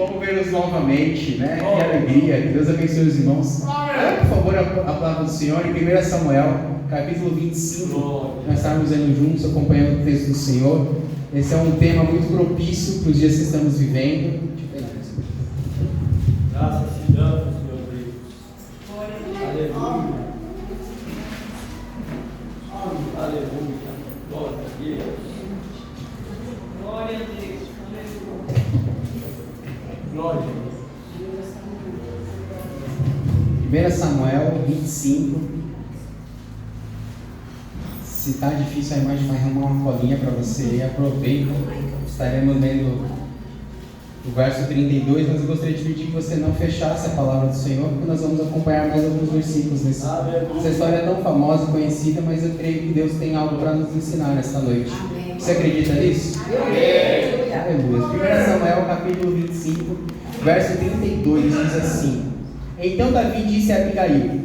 bom vê-los novamente, né? Que alegria, que Deus abençoe os irmãos. Olha, por favor, a palavra do Senhor em 1 Samuel, capítulo 25. Nós estamos indo juntos, acompanhando o texto do Senhor. Esse é um tema muito propício para os dias que estamos vivendo. Graças te damos, meu Deus. Aleluia. Aleluia. Glória a Deus. Glória a Deus. Glória a Deus. 1 Samuel 25. Se está difícil a imagem, vai arrumar uma colinha para você e aproveita. Estaremos lendo o verso 32, mas eu gostaria de pedir que você não fechasse a palavra do Senhor, porque nós vamos acompanhar mais alguns versículos essa história é tão famosa e conhecida, mas eu creio que Deus tem algo para nos ensinar nesta noite. Amém. Você acredita nisso? Amém. Aleluia. 1 Samuel capítulo 25, verso 32 diz assim: Então Davi disse a Abigail: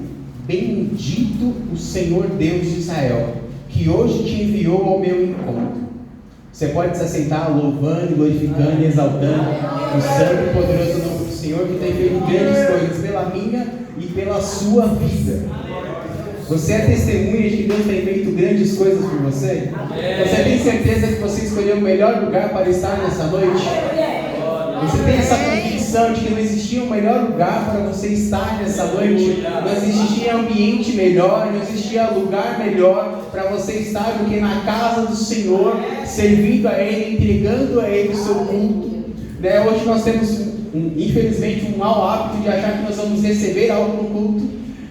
Bendito o Senhor Deus de Israel, que hoje te enviou ao meu encontro. Você pode se assentar louvando, glorificando e exaltando o santo e poderoso nome do Senhor, que tem feito grandes coisas pela minha e pela sua vida. Você é testemunha de que Deus tem feito grandes coisas por você? Você tem certeza que você escolheu o melhor lugar para estar nessa noite? Você tem essa convicção de que não existia um melhor lugar para você estar nessa noite? Não existia ambiente melhor, não existia lugar melhor para você estar do que na casa do Senhor, servindo a Ele, entregando a Ele o seu culto. Hoje nós temos, infelizmente, um mau hábito de achar que nós vamos receber algo no culto,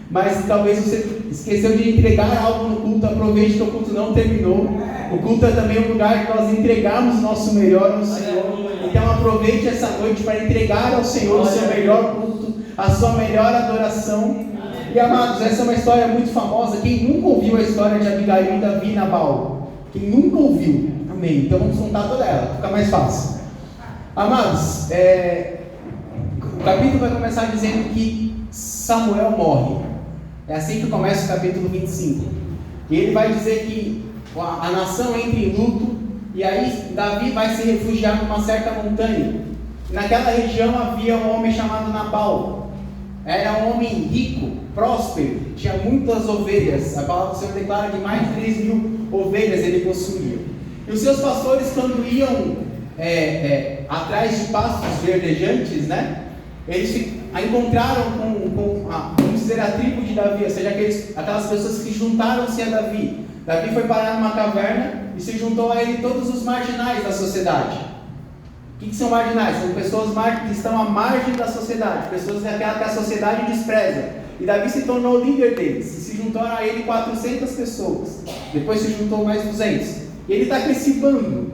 mas talvez você esqueceu de entregar algo no culto. Aproveite que o culto não terminou. O culto é também um lugar que nós entregamos o nosso melhor ao Senhor. Então aproveite essa noite para entregar ao Senhor o seu melhor culto, a sua melhor adoração. E amados, essa é uma história muito famosa. Quem nunca ouviu a história de Abigail e Davi e Nabal? Quem nunca ouviu? Amém. Então vamos contar toda ela, fica mais fácil. Amados, o capítulo vai começar dizendo que Samuel morre. É assim que começa o capítulo 25. E ele vai dizer que a nação entra em luto, e aí Davi vai se refugiar numa certa montanha. Naquela região havia um homem chamado Nabal. Era um homem rico, próspero, tinha muitas ovelhas. A palavra do Senhor declara que mais de 3.000 ovelhas ele possuía. E os seus pastores, quando iam atrás de pastos verdejantes, eles encontraram vamos dizer, a tribo de Davi, ou seja, aquelas pessoas que juntaram-se a Davi. Davi foi parar numa caverna e se juntou a ele todos os marginais da sociedade. O que são marginais? São pessoas que estão à margem da sociedade, pessoas que a sociedade despreza. E Davi se tornou líder deles, e se juntou a ele 400 pessoas. Depois se juntou mais 200. E ele está com esse bando,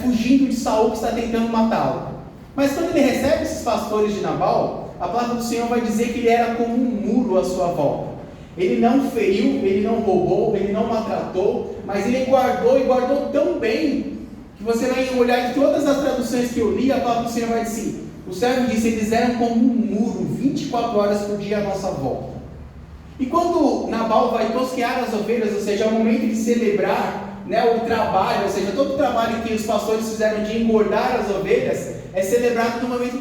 fugindo de Saul, que está tentando matá-lo. Mas quando ele recebe esses pastores de Nabal, a palavra do Senhor vai dizer que ele era como um muro à sua volta. Ele não feriu, ele não roubou, ele não maltratou, mas ele guardou e guardou tão bem, que você vai olhar em todas as traduções que eu li, a palavra do Senhor vai dizer assim: o servo disse, eles eram como um muro, 24 horas por dia à nossa volta. E quando Nabal vai tosquear as ovelhas, ou seja, é o momento de celebrar o trabalho, ou seja, todo o trabalho que os pastores fizeram de engordar as ovelhas, é celebrado no momento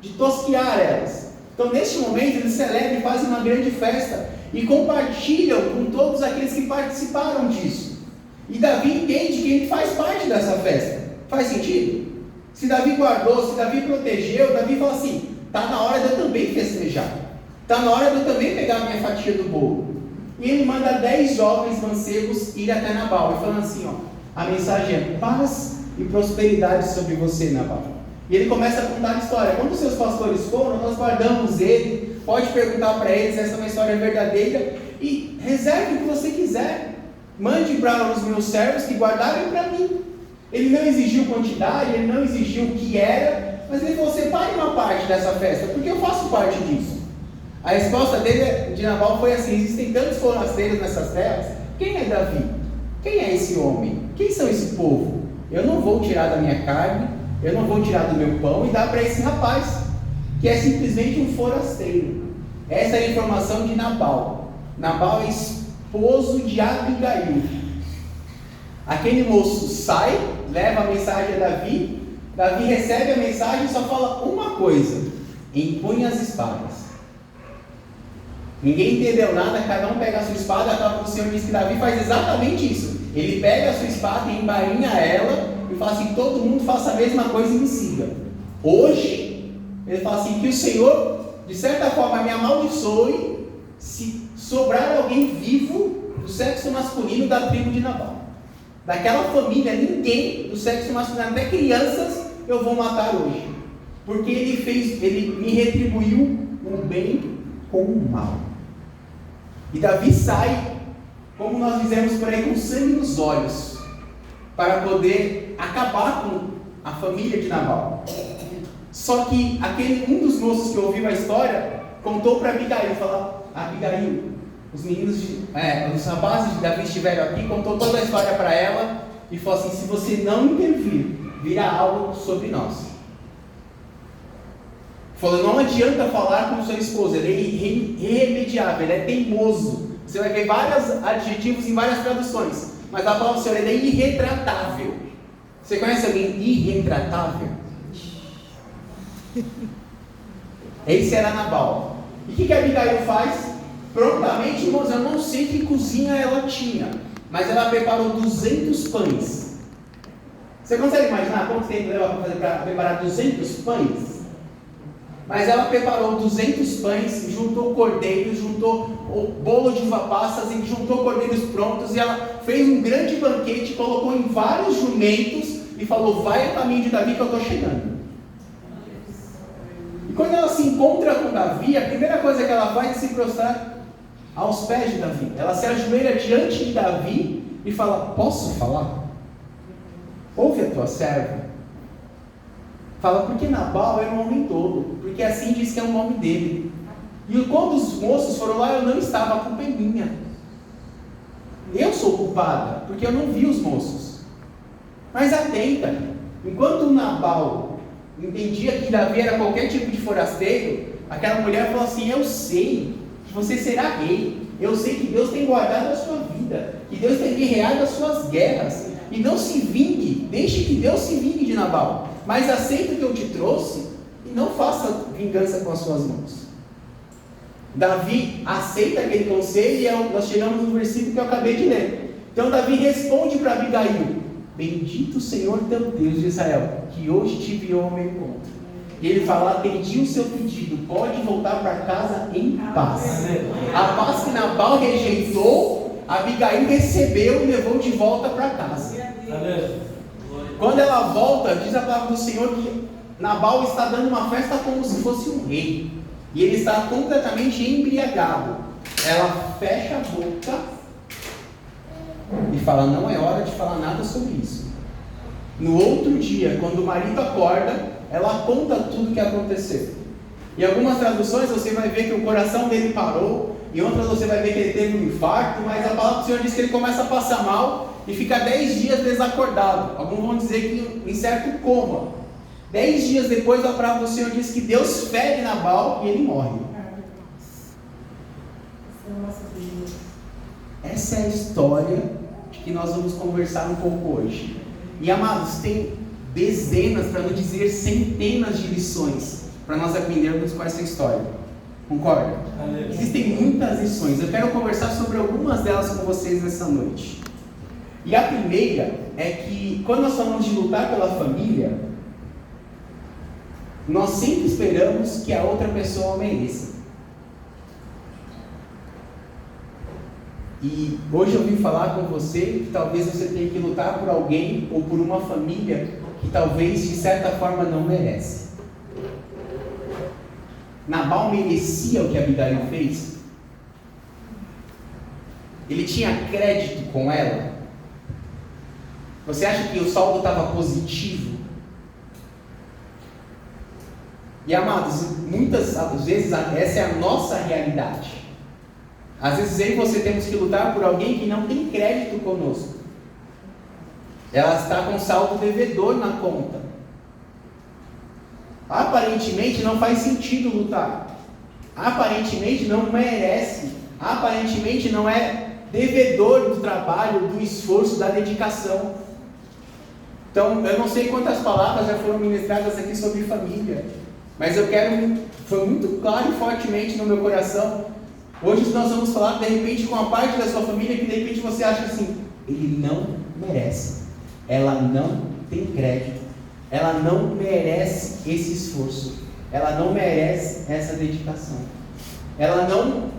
de tosquear elas. Então, neste momento, eles celebram e fazem uma grande festa e compartilham com todos aqueles que participaram disso. E Davi entende que ele faz parte dessa festa. Faz sentido? Se Davi guardou, se Davi protegeu, Davi fala assim: está na hora de eu também festejar, está na hora de eu também pegar a minha fatia do bolo. E ele manda 10 jovens mancebos ir até Nabal e falando assim: a mensagem é paz e prosperidade sobre você, Nabal. E ele começa a contar a história. Quando os seus pastores foram, nós guardamos ele. Pode perguntar para eles, essa é uma história verdadeira. E reserve o que você quiser. Mande para os meus servos que guardaram para mim. Ele não exigiu quantidade, ele não exigiu o que era, mas ele falou: separe uma parte dessa festa, porque eu faço parte disso. A resposta dele, de Nabal, foi assim: existem tantos forasteiros nessas terras. Quem é Davi? Quem é esse homem? Quem são esse povo? Eu não vou tirar da minha carne, eu não vou tirar do meu pão e dar para esse rapaz, que é simplesmente um forasteiro. Essa é a informação de Nabal. Nabal é esposo de Abigail. Aquele moço sai, leva a mensagem a Davi, Davi recebe a mensagem e só fala uma coisa: empunha as espadas. Ninguém entendeu nada, cada um pega a sua espada. A palavra do Senhor diz que Davi faz exatamente isso. Ele pega a sua espada e embainha ela e fala assim: todo mundo faça a mesma coisa e me siga. Hoje, ele fala assim: que o Senhor, de certa forma, me amaldiçoe se sobrar alguém vivo do sexo masculino da tribo de Nabal. Daquela família, ninguém do sexo masculino, até crianças, eu vou matar hoje. Porque ele me retribuiu o bem com o mal. E Davi sai, como nós dizemos por aí, com sangue nos olhos, para poder acabar com a família de Nabal. Só que um dos moços que ouviu a história contou para Abigail, falou: Abigail, os rapazes de Davi estiveram aqui, contou toda a história para ela e falou assim: se você não intervir, virá algo sobre nós. Falou: não adianta falar com sua esposa, ele é irremediável, ele é teimoso. Você vai ver vários adjetivos em várias traduções, mas a palavra do Senhor, ele é irretratável. Você conhece alguém irretratável? Esse era Nabal. E o que a Abigail faz? Prontamente, irmãos, eu não sei que cozinha ela tinha, mas ela preparou 200 pães. Você consegue imaginar quanto tempo leva para preparar 200 pães? Mas ela preparou 200 pães, juntou cordeiros, juntou o bolo de uva passas, e juntou cordeiros prontos, e ela fez um grande banquete, colocou em vários jumentos e falou: vai a caminho de Davi que eu estou chegando. E quando ela se encontra com Davi, a primeira coisa que ela faz é se prostrar aos pés de Davi. Ela se ajoelha diante de Davi e fala: posso falar? Ouve a tua serva. Fala: porque Nabal era um homem tolo, porque assim diz que é o nome dele. E quando os moços foram lá, eu não estava, a culpa é minha. Eu sou culpada, porque eu não vi os moços. Mas atenta, enquanto Nabal entendia que Davi era qualquer tipo de forasteiro, aquela mulher falou assim: eu sei que você será rei, eu sei que Deus tem guardado a sua vida, que Deus tem guerreado as suas guerras, e não se vingue, deixe que Deus se vingue de Nabal, mas aceita o que eu te trouxe e não faça vingança com as suas mãos. Davi aceita aquele conselho e nós chegamos no versículo que eu acabei de ler. Então Davi responde para Abigail: bendito o Senhor teu Deus de Israel, que hoje te enviou ao meu encontro. E ele fala: atendi o seu pedido, pode voltar para casa em paz. A paz que Nabal rejeitou, Abigail recebeu e levou de volta para casa. Quando ela volta, diz a palavra do Senhor que Nabal está dando uma festa como se fosse um rei, e ele está completamente embriagado. Ela fecha a boca e fala: não é hora de falar nada sobre isso. No outro dia, quando o marido acorda, ela conta tudo o que aconteceu. Em algumas traduções você vai ver que o coração dele parou, em outras você vai ver que ele teve um infarto, mas a palavra do Senhor diz que ele começa a passar mal e fica 10 dias desacordado. Alguns vão dizer que em certo coma. 10 dias depois, a palavra do Senhor diz que Deus fere Nabal e ele morre. Essa é a história que nós vamos conversar um pouco hoje. E amados, tem dezenas, para não dizer centenas de lições para nós aprendermos com essa história. Concorda? Existem muitas lições. Eu quero conversar sobre algumas delas com vocês nessa noite. E a primeira é que quando nós falamos de lutar pela família, nós sempre esperamos que a outra pessoa mereça. E hoje eu vim falar com você que talvez você tenha que lutar por alguém ou por uma família que talvez de certa forma não merece. Nabal merecia o que Abigail fez? Ele tinha crédito com ela? Você acha que o saldo estava positivo? E amados, muitas vezes essa é a nossa realidade. Às vezes eu e você temos que lutar por alguém que não tem crédito conosco. Ela está com saldo devedor na conta. Aparentemente não faz sentido lutar. Aparentemente não merece. Aparentemente não é devedor do trabalho, do esforço, da dedicação. Então, eu não sei quantas palavras já foram ministradas aqui sobre família, mas foi muito claro e fortemente no meu coração. Hoje nós vamos falar, de repente, com a parte da sua família que de repente você acha assim, ele não merece, ela não tem crédito, ela não merece esse esforço, ela não merece essa dedicação, ela não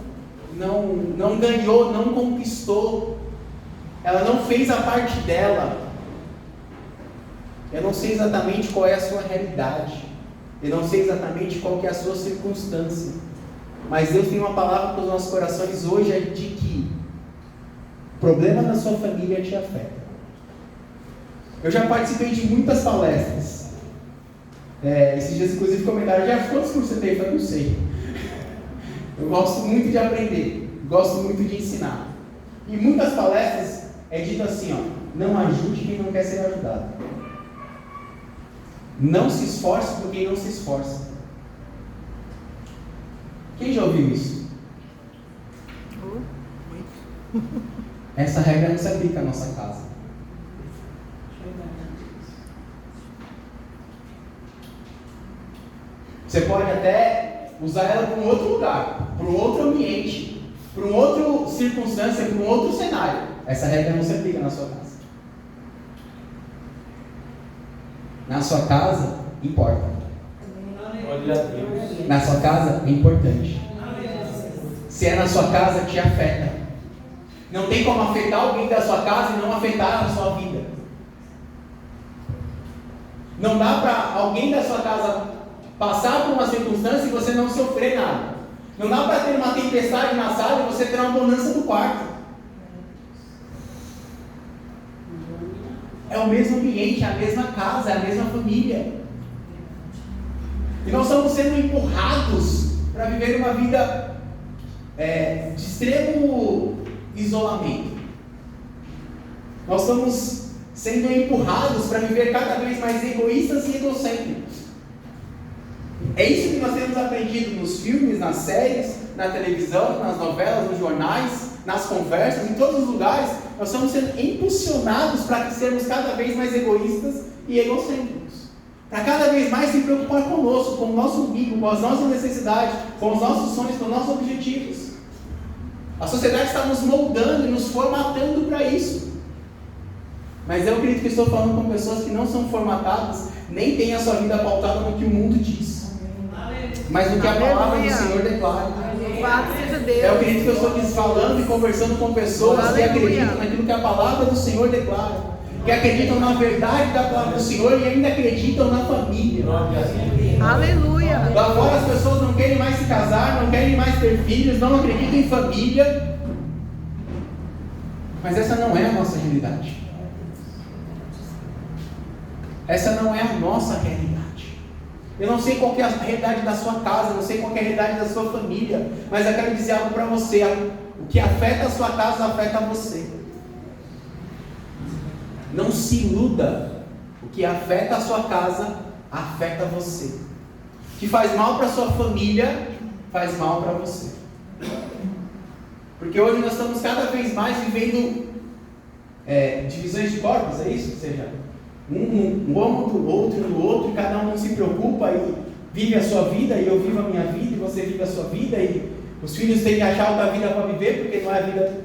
ganhou, não conquistou, ela não fez a parte dela. Eu não sei exatamente qual é a sua realidade, eu não sei exatamente qual que é a sua circunstância, mas Deus tem uma palavra para os nossos corações hoje, é de que o problema da sua família te afeta. Eu já participei de muitas palestras, esses dias inclusive comentaram, quantos cursos você tem? Eu falei, não sei. Eu gosto muito de aprender, gosto muito de ensinar. E muitas palestras é dito assim, não ajude quem não quer ser ajudado. Não se esforce por quem não se esforça. Quem já ouviu isso? Essa regra não se aplica à nossa casa. Você pode até usar ela para um outro lugar, para um outro ambiente, para uma outra circunstância, para um outro cenário. Essa regra não se aplica na sua casa. Na sua casa, importa. Na sua casa, é importante. Se é na sua casa, te afeta. Não tem como afetar alguém da sua casa e não afetar a sua vida. Não dá para alguém da sua casa passar por uma circunstância e você não sofrer nada. Não dá para ter uma tempestade na sala e você ter uma bonança no quarto. É o mesmo ambiente, é a mesma casa, é a mesma família. E nós estamos sendo empurrados para viver uma vida de extremo isolamento. Nós estamos sendo empurrados para viver cada vez mais egoístas e egocêntricos. É isso que nós temos aprendido nos filmes, nas séries, na televisão, nas novelas, nos jornais, nas conversas, em todos os lugares. Nós estamos sendo impulsionados para sermos cada vez mais egoístas e egocêntricos. Para cada vez mais se preocupar conosco, com o nosso umbigo, com as nossas necessidades, com os nossos sonhos, com os nossos objetivos. A sociedade está nos moldando e nos formatando para isso. Mas eu acredito que estou falando com pessoas que não são formatadas, nem têm a sua vida pautada no que o mundo diz, mas no que a palavra do Senhor declara. Eu acredito que eu estou aqui falando e conversando com pessoas que acreditam naquilo que a palavra do Senhor declara, que acreditam na verdade da palavra do Senhor e ainda acreditam na família. Aleluia! Lá fora as pessoas não querem mais se casar, não querem mais ter filhos, não acreditam em família, mas essa não é a nossa realidade. Essa não é a nossa realidade. Eu não sei qual é a realidade da sua casa, não sei qual é a realidade da sua família, mas eu quero dizer algo para você: o que afeta a sua casa afeta você. Não se iluda, o que afeta a sua casa afeta você. O que faz mal para a sua família faz mal para você. Porque hoje nós estamos cada vez mais vivendo divisões de corpos, é isso? Ou seja, um amo do outro e do outro, e cada um não se preocupa e vive a sua vida, e eu vivo a minha vida, e você vive a sua vida, e os filhos têm que achar outra vida para viver, porque não é a vida.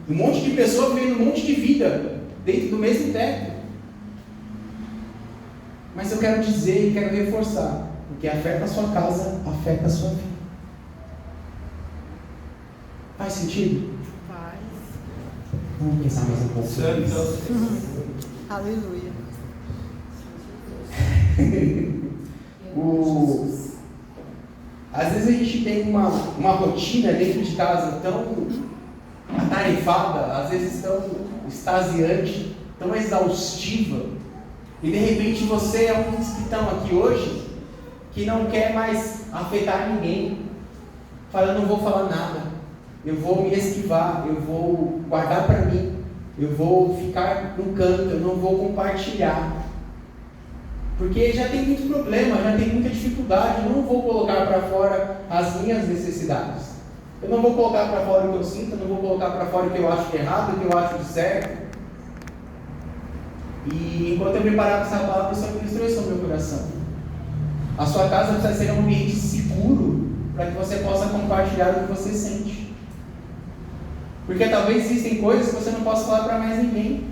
Um monte de pessoas vivendo um monte de vida dentro do mesmo teto. Mas eu quero dizer e quero reforçar: o que afeta a sua casa afeta a sua vida. Faz sentido? Faz. Vamos pensar mais um pouco sobre isso. Aleluia. Às vezes a gente tem uma rotina dentro de casa tão atarefada, às vezes tão extasiante, tão exaustiva, e de repente você é um dos que estão aqui hoje que não quer mais afetar ninguém, fala: não vou falar nada, eu vou me esquivar, eu vou guardar para mim, eu vou ficar no canto, eu não vou compartilhar, porque já tem muito problema, já tem muita dificuldade. Eu não vou colocar para fora as minhas necessidades, eu não vou colocar para fora o que eu sinto, eu não vou colocar para fora o que eu acho de errado, o que eu acho de certo. E enquanto eu preparava essa palavra, o Senhor ministrou isso no meu coração. A sua casa precisa ser um ambiente seguro para que você possa compartilhar o que você sente. Porque talvez existem coisas que você não possa falar para mais ninguém.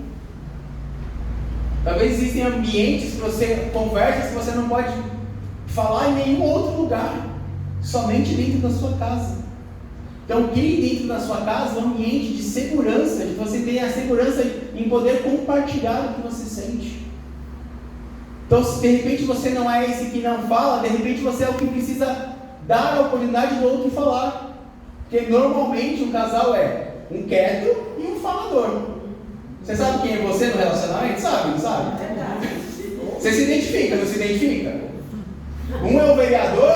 Talvez existem ambientes que você conversas que você não pode falar em nenhum outro lugar, somente dentro da sua casa. Então crie dentro da sua casa um ambiente de segurança, de você ter a segurança em poder compartilhar o que você sente. Então, se de repente você não é esse que não fala, de repente você é o que precisa dar a oportunidade do outro falar. Porque normalmente um casal é um quieto e um falador. Você sabe quem é você no relacionamento? Sabe, não sabe? Você se identifica, não se identifica? Um é o vereador,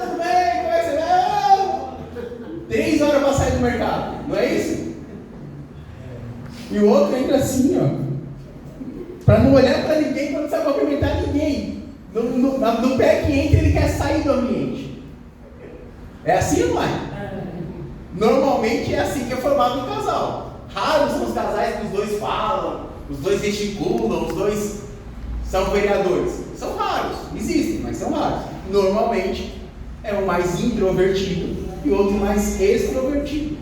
tudo bem, como é que você vai? 3 horas para sair do mercado, não é isso? E o outro entra assim, ó. Para não olhar para ninguém, quando você vai cumprimentar ninguém. No pé que entra, ele quer sair do ambiente. É assim ou não é? Normalmente é assim que é formado um casal. Raros são os casais que os dois falam, os dois gesticulam, os dois são vereadores. São raros, existem, mas são raros. Normalmente é o mais introvertido e o outro mais extrovertido.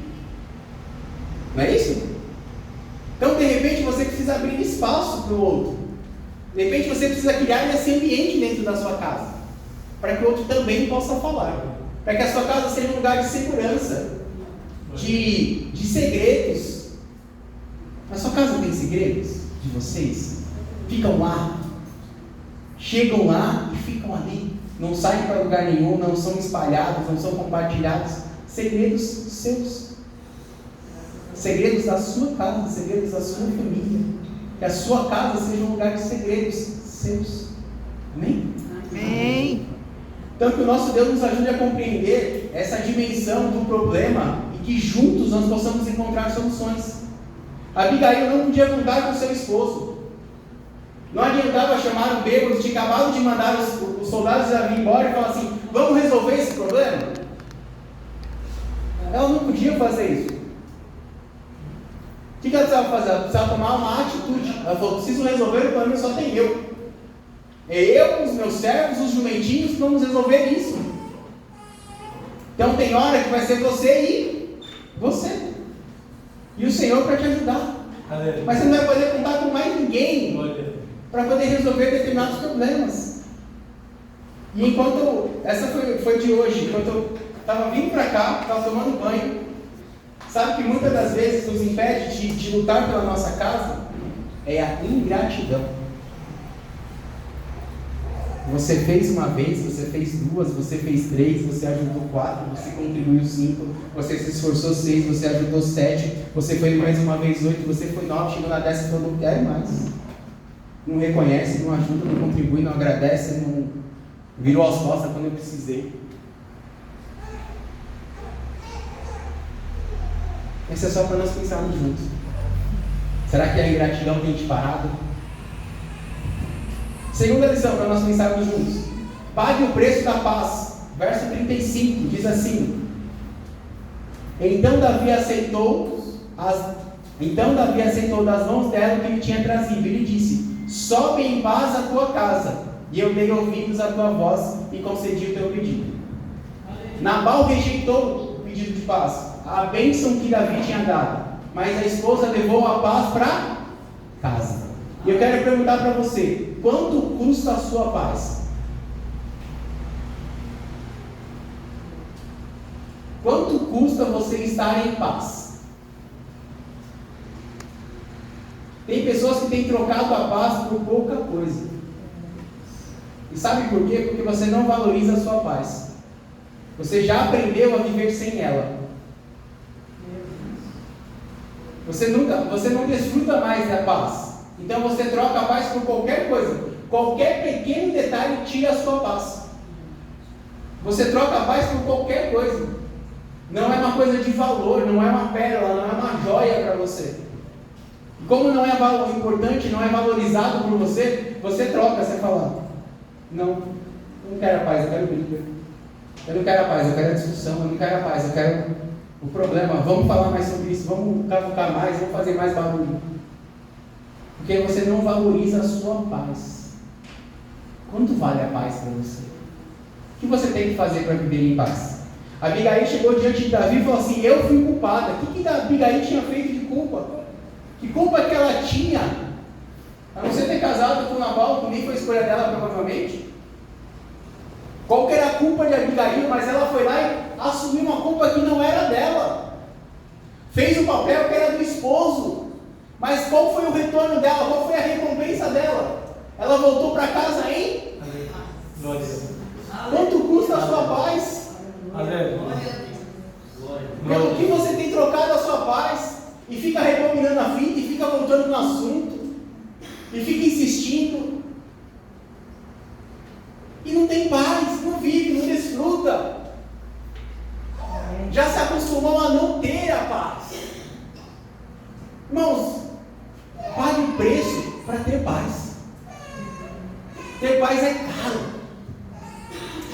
Não é isso? Então, de repente, você precisa abrir espaço para o outro. De repente, você precisa criar esse ambiente dentro da sua casa, para que o outro também possa falar. Para que a sua casa seja um lugar de segurança, de segredos. A sua casa tem segredos de vocês? Ficam lá. Chegam lá e ficam ali. Não saem para lugar nenhum, não são espalhados, não são compartilhados. Segredos seus. Segredos da sua casa, segredos da sua família. Que a sua casa seja um lugar de segredos seus. Amém? Amém. Então que o nosso Deus nos ajude a compreender essa dimensão do problema e que juntos nós possamos encontrar soluções. Abigail não podia contar com seu esposo. Não adiantava chamar o bêbado, tinha acabado de mandar os soldados de Davi embora e falar assim: vamos resolver esse problema? Ela não podia fazer isso. O que ela precisava fazer? Ela precisava tomar uma atitude. Ela falou: preciso resolver o problema, só tem eu. É eu, os meus servos, os jumentinhos que vamos resolver isso. Então tem hora que vai ser você e você. E o Senhor para te ajudar. Mas você não vai poder contar com mais ninguém para poder resolver determinados problemas. E enquanto, essa foi de hoje, enquanto eu estava vindo para cá, estava tomando banho, sabe que muitas das vezes nos impede de lutar pela nossa casa é a ingratidão. Você fez uma vez, você fez 2, você fez 3, você ajudou 4, você contribuiu 5, você se esforçou 6, você ajudou 7, você foi mais uma vez 8, você foi 9, chegou na 10 e falou: não quero mais. Não reconhece, não ajuda, não contribui, não agradece, não virou as costas quando eu precisei. Isso é só para nós pensarmos juntos. Será que a ingratidão tem te parado? Segunda lição para nós pensarmos juntos: pague o preço da paz. Verso 35 diz assim: Então Davi aceitou das mãos dela o que ele tinha trazido. Ele disse: sobe em paz a tua casa, e eu dei ouvidos à tua voz e concedi o teu pedido. Nabal rejeitou o pedido de paz, a bênção que Davi tinha dado, mas a esposa levou a paz para casa. E eu quero perguntar para você: quanto custa a sua paz? Quanto custa você estar em paz? Tem pessoas que têm trocado a paz por pouca coisa. E sabe por quê? Porque você não valoriza a sua paz. Você já aprendeu a viver sem ela. Você não desfruta mais da paz. Então você troca a paz por qualquer coisa. Qualquer pequeno detalhe tira a sua paz. Você troca a paz por qualquer coisa. Não é uma coisa de valor, não é uma pérola, não é uma joia para você. E como não é importante, não é valorizado por você, você troca, você fala: não, eu não quero a paz, eu quero briga. Eu não quero a paz, eu quero a discussão, eu não quero a paz, eu quero o problema. Vamos falar mais sobre isso, vamos cavucar mais, vamos fazer mais barulho. Porque você não valoriza a sua paz. Quanto vale a paz para você? O que você tem que fazer para viver em paz? Abigail chegou diante de Davi e falou assim: eu fui culpada. O que Abigail tinha feito de culpa? Que culpa que ela tinha? A não ser ter casado com Nabal, que nem foi escolha dela provavelmente. Qual que era a culpa de Abigail? Mas ela foi lá e assumiu uma culpa que não era dela. Fez o papel que era do esposo. Mas qual foi o retorno dela? Qual foi a recompensa dela? Ela voltou para casa em? Quanto custa a sua paz? Pelo que você tem trocado a sua paz? E fica rebobinando a fita, e fica voltando no assunto, e fica insistindo, e não tem paz, não vive, não desfruta, já se acostumou a não ter a paz. Irmãos, pague o preço para ter paz. Ter paz é caro.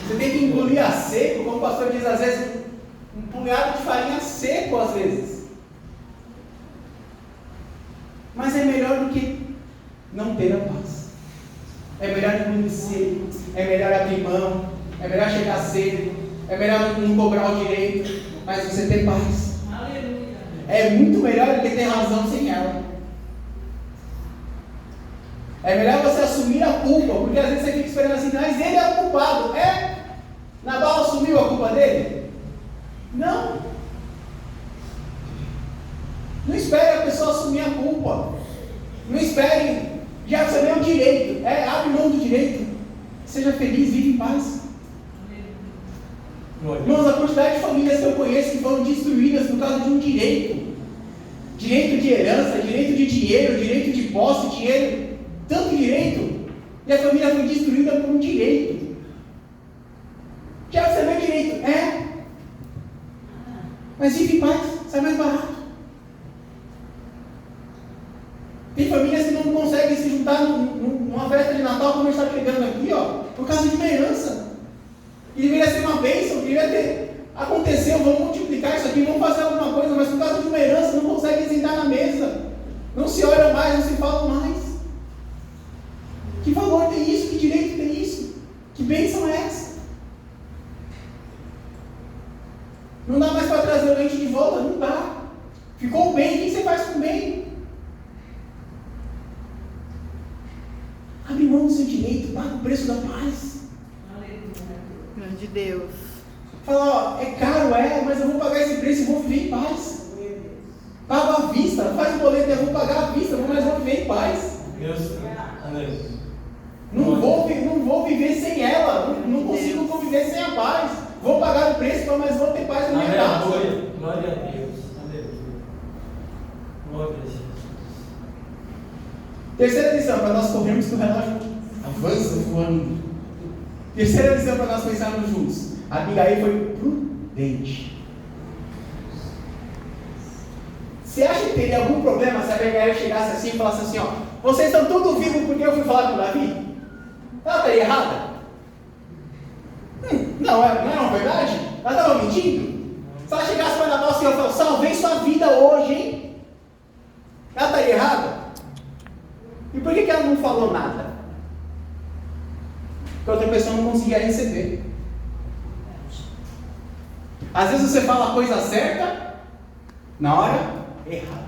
Você tem que engolir a seco, como o pastor diz, às vezes, um punhado de farinha seco, às vezes. Mas é melhor do que não ter a paz. É melhor conhecer, é melhor abrir mão, é melhor chegar cedo, é melhor não cobrar o direito, mas você ter paz. Aleluia. É muito melhor do que ter razão sem ela. É melhor você assumir a culpa, porque às vezes você fica esperando assim, mas ele é o culpado. Nabal assumiu a culpa dele? Não. Não espere a pessoa assumir a culpa. Não espere, já você tem o direito. Abre mão do direito. Seja feliz, vive em paz. Irmãos, a quantidade de famílias que eu conheço que foram destruídas por causa de um direito. Direito de herança, direito de dinheiro, direito de posse, dinheiro. Tanto direito. E a família foi destruída por um direito. Já você vê o direito? Mas vive em paz, sai mais barato. Tem famílias que não conseguem se juntar numa festa de Natal, como a gente está pregando aqui, por causa de uma herança. E deveria ser uma bênção, deveria ter acontecido, vamos multiplicar isso aqui, vamos fazer alguma coisa, mas por causa de uma herança não conseguem sentar na mesa. Não se olham mais, não se falam mais. Que valor tem isso? Que direito tem isso? Que bênção é essa? Não dá mais para trazer o leite de volta? Não dá. Ficou bem, o que você faz com o bem? Abre mão do seu direito, paga o preço da paz. Grande Deus. Fala, é caro, mas eu vou pagar esse preço e vou viver em paz. Paga à vista, faz o boleto, eu vou pagar à vista, mas vou viver em paz. Não vou viver sem ela, não consigo conviver sem a paz. Vou pagar o preço, mas vou ter paz na minha casa. Glória a Deus. Glória a Deus. Terceira lição, para nós corrermos que o relógio avança voando. Terceira lição para nós pensarmos juntos. Abigail foi prudente. Você acha que teria algum problema se a Abigail chegasse assim e falasse assim, vocês estão todos vivos porque eu fui falar com Davi? Ela estaria errada? Não é uma verdade? Ela estava mentindo? Se ela chegasse para Nabal assim e falasse, salvei sua vida hoje, hein? Ela estaria errada? E por que ela não falou nada? Porque a outra pessoa não conseguia receber. Às vezes você fala a coisa certa na hora errada.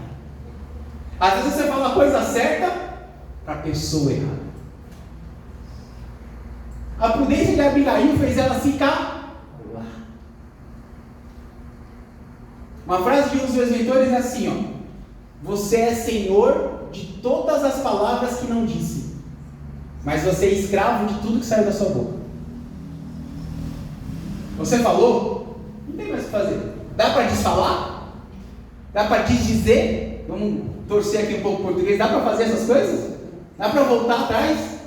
Às vezes você fala a coisa certa para a pessoa errada. A prudência de Abigail fez ela ficar lá. Uma frase de um dos meus mentores é assim, você é senhor de todas as palavras que não disse, mas você é escravo de tudo que saiu da sua boca. Você falou, não tem mais o que fazer. Dá para desfalar? Dá para desdizer? Vamos torcer aqui um pouco o português. Dá para fazer essas coisas? Dá para voltar atrás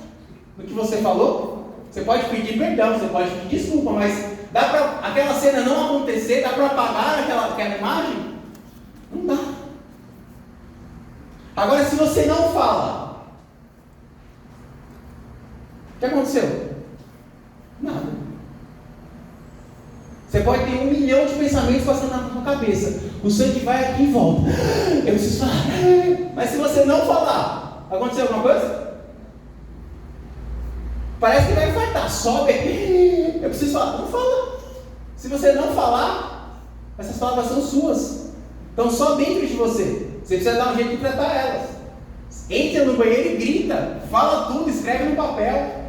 do que você falou? Você pode pedir perdão, você pode pedir desculpa, mas dá para aquela cena não acontecer? Dá para apagar aquela imagem? Não dá. Agora, se você não fala, o que aconteceu? Nada. Você pode ter 1 milhão de pensamentos passando na sua cabeça. O sangue vai aqui e volta. Eu preciso falar. Mas se você não falar, Aconteceu alguma coisa? Parece que vai infartar. Sobe. Eu preciso falar. Não fala. Se você não falar, essas palavras são suas. Estão só dentro de você. Você precisa dar um jeito de tratar elas. Entra no banheiro e grita. Fala tudo, escreve no papel.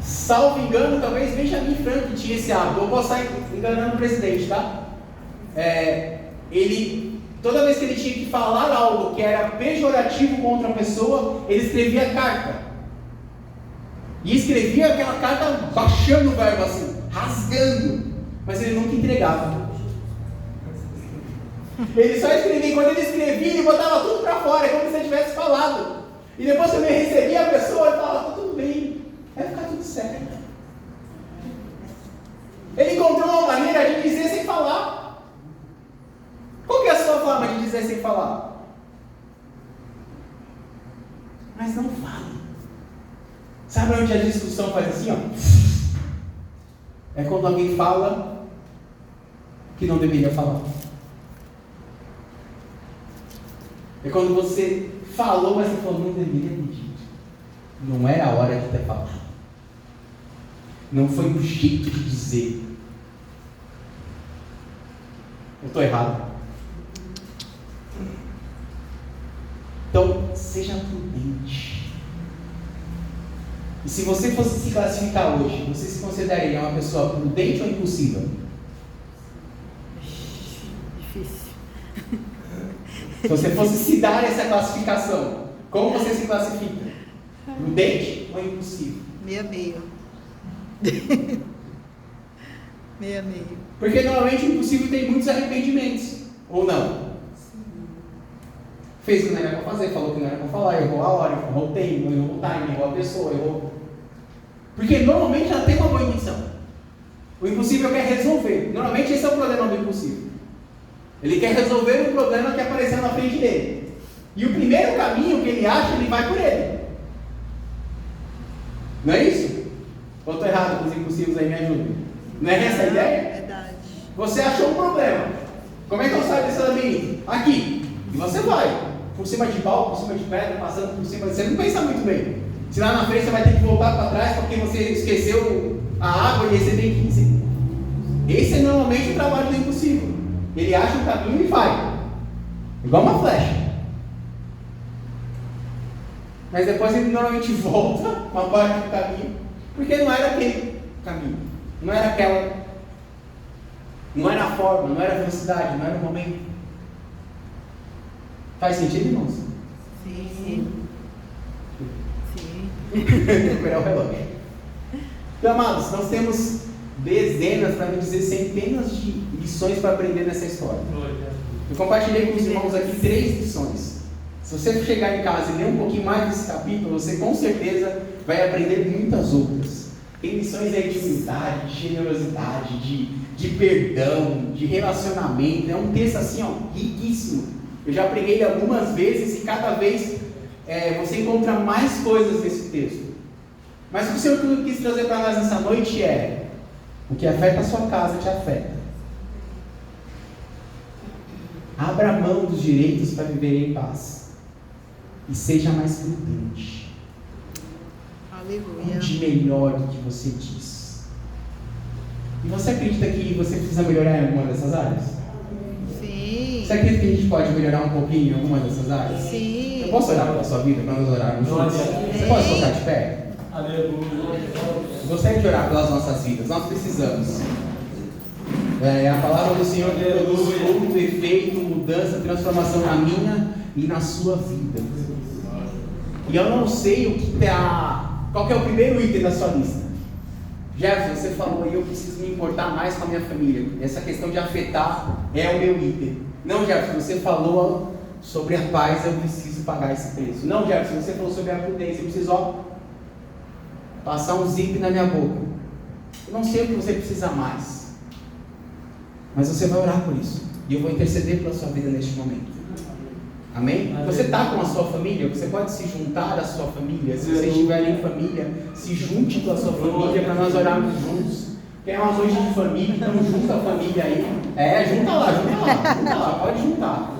Salvo engano, talvez Benjamin Franklin tinha esse hábito. Eu posso estar enganando o presidente, tá? Toda vez que ele tinha que falar algo que era pejorativo contra a pessoa, ele escrevia carta. E escrevia aquela carta baixando o verbo assim, rasgando. Mas ele nunca entregava. Ele só escrevia, e quando ele escrevia, ele botava tudo para fora, como se ele tivesse falado. E depois que eu recebia a pessoa, ele falava, tudo bem, vai ficar tudo certo. Ele encontrou uma maneira de dizer sem falar. Qual que é a sua forma de dizer sem falar? Mas não fale. Sabe onde a discussão faz assim, ó? É quando alguém fala que não deveria falar. É quando você falou, mas você falou, não deveria ter dito. Não era a hora de ter falado. Não foi o jeito de dizer. Eu estou errado. Então, seja prudente. E se você fosse se classificar hoje, você se consideraria uma pessoa prudente ou impulsiva? Difícil. Se você fosse se dar essa classificação, como você se classifica? Prudente ou impulsivo? Meia-meia. Meia-meia. Porque normalmente o impulsivo tem muitos arrependimentos, ou não? Fez o que não era para fazer, falou que não era para falar, errou a hora, errou o tempo, errou o time, errou a pessoa, errou. Porque normalmente ela tem uma boa intenção. O impossível quer resolver. Normalmente esse é o problema do impossível. Ele quer resolver um problema que apareceu na frente dele. E o primeiro caminho que ele acha, ele vai por ele. Não é isso? Ou estou errado com os impossíveis aí, me ajudem? Não é essa a ideia? Verdade. Você achou um problema. Como é que eu saio desse labirinto? Aqui. E você vai. Por cima de pau, por cima de pedra, passando por cima. Você não pensa muito bem. Se lá na frente você vai ter que voltar para trás porque você esqueceu a água e aí você tem que... Esse é normalmente o trabalho do impossível. Ele acha um caminho e vai. Igual uma flecha. Mas depois ele normalmente volta uma parte do caminho, porque não era aquele caminho. Não era aquela... Não era a forma, não era a velocidade, não era o momento. Faz sentido, irmãos? Sim. Sim. Recuperar o relógio. Então, amados, nós temos dezenas, para não dizer centenas de lições para aprender nessa história. Eu compartilhei com os irmãos aqui 3 lições. Se você chegar em casa e ler um pouquinho mais desse capítulo, você com certeza vai aprender muitas outras. Tem lições aí de humildade, de generosidade, de perdão, de relacionamento. É um texto assim, ó, riquíssimo. Eu já preguei ele algumas vezes e cada vez você encontra mais coisas nesse texto. Mas o que o Senhor quis trazer para nós nessa noite é: o que afeta a sua casa te afeta. Abra mão dos direitos para viver em paz. E seja mais prudente. Aleluia. Cuide melhor do que você diz. E você acredita que você precisa melhorar em alguma dessas áreas? Sim. Você acredita que a gente pode melhorar um pouquinho em alguma dessas áreas? Sim. Eu posso orar pela sua vida para nós orarmos juntos? Você pode colocar de pé? Aleluia. Gostaria de orar pelas nossas vidas. Nós precisamos. A palavra do Senhor produz fruto, efeito, mudança, transformação na minha e na sua vida. E eu não sei qual que é o primeiro item da sua lista. Jefferson, você falou aí, eu preciso me importar mais com a minha família. Essa questão de afetar é o meu item. Não, Jefferson, você falou sobre a paz, eu preciso pagar esse preço. Não, Jefferson, você falou sobre a prudência, eu preciso passar um zip na minha boca. Eu não sei o que você precisa mais. Mas você vai orar por isso. E eu vou interceder pela sua vida neste momento. Amém? Você está com a sua família? Você pode se juntar à sua família. Se você estiver em família, se junte com a sua família para nós orarmos juntos. Tem umas noite de família, então junta a família aí. Junta lá, pode juntar.